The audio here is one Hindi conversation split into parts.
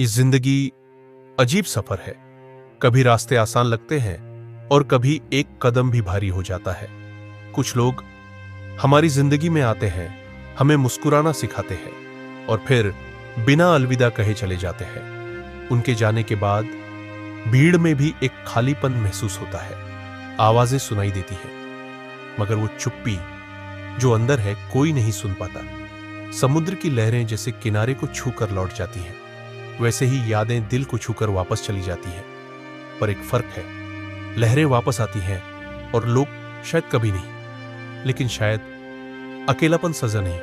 ये जिंदगी अजीब सफर है। कभी रास्ते आसान लगते हैं और कभी एक कदम भी भारी हो जाता है। कुछ लोग हमारी जिंदगी में आते हैं, हमें मुस्कुराना सिखाते हैं और फिर बिना अलविदा कहे चले जाते हैं। उनके जाने के बाद भीड़ में भी एक खालीपन महसूस होता है। आवाजें सुनाई देती हैं, मगर वो चुप्पी जो अंदर है कोई नहीं सुन पाता। समुद्र की लहरें जैसे किनारे को छूकर लौट जाती हैं, वैसे ही यादें दिल को छूकर वापस चली जाती हैं। पर एक फर्क है, लहरें वापस आती हैं और लोग शायद कभी नहीं। लेकिन शायद अकेलापन सजा नहीं,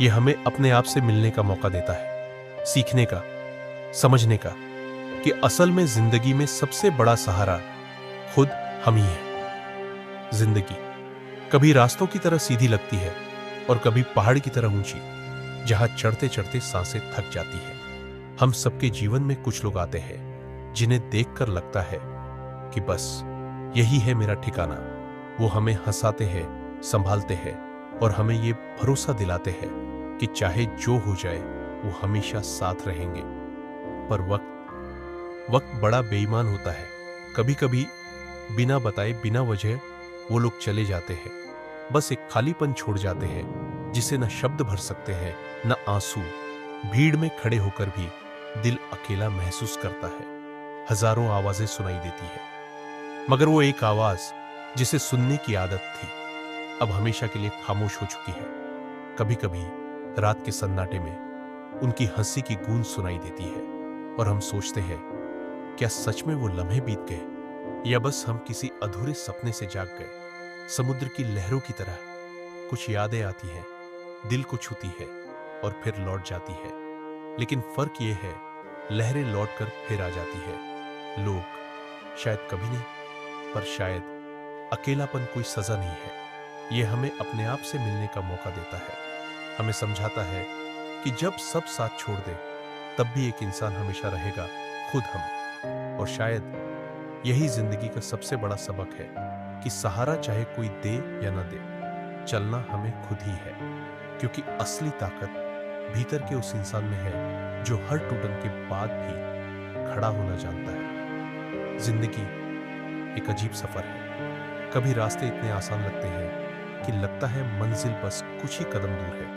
ये हमें अपने आप से मिलने का मौका देता है, सीखने का, समझने का कि असल में जिंदगी में सबसे बड़ा सहारा खुद हम ही हैं। जिंदगी कभी रास्तों की तरह सीधी लगती है और कभी पहाड़ की तरह ऊंची, जहां चढ़ते चढ़ते सांसें थक जाती हैं। हम सबके जीवन में कुछ लोग आते हैं जिन्हें देखकर लगता है कि बस यही है मेरा ठिकाना। वो हमें हंसाते हैं, संभालते हैं और हमें ये भरोसा दिलाते हैं कि चाहे जो हो जाए वो हमेशा साथ रहेंगे। पर वक्त बड़ा बेईमान होता है। कभी कभी बिना बताए, बिना वजह वो लोग चले जाते हैं, बस एक खालीपन छोड़ जाते हैं जिसे न शब्द भर सकते हैं न आंसू। भीड़ में खड़े होकर भी दिल अकेला महसूस करता है। हजारों आवाजें सुनाई देती है, मगर वो एक आवाज जिसे सुनने की आदत थी अब हमेशा के लिए खामोश हो चुकी है। कभी कभी रात के सन्नाटे में उनकी हंसी की गूंज सुनाई देती है और हम सोचते हैं, क्या सच में वो लम्हे बीत गए या बस हम किसी अधूरे सपने से जाग गए। समुद्र की लहरों की तरह कुछ यादें आती हैं, दिल को छूती है और फिर लौट जाती है। लेकिन फर्क ये है, लहरें लौटकर फिर आ जाती है। लोग शायद कभी नहीं, पर शायद अकेलापन कोई सजा नहीं है। ये हमें अपने आप से मिलने का मौका देता है, हमें समझाता है कि जब सब साथ छोड़ दे तब भी एक इंसान हमेशा रहेगा, खुद हम। और शायद यही जिंदगी का सबसे बड़ा सबक है कि सहारा चाहे कोई दे या न दे, चलना हमें खुद ही है। क्योंकि असली ताकत भीतर के उस इंसान में है जो हर टूटन के बाद भी खड़ा होना जानता है। जिंदगी एक अजीब सफर है। कभी रास्ते इतने आसान लगते हैं कि लगता है मंजिल बस कुछ ही कदम दूर है।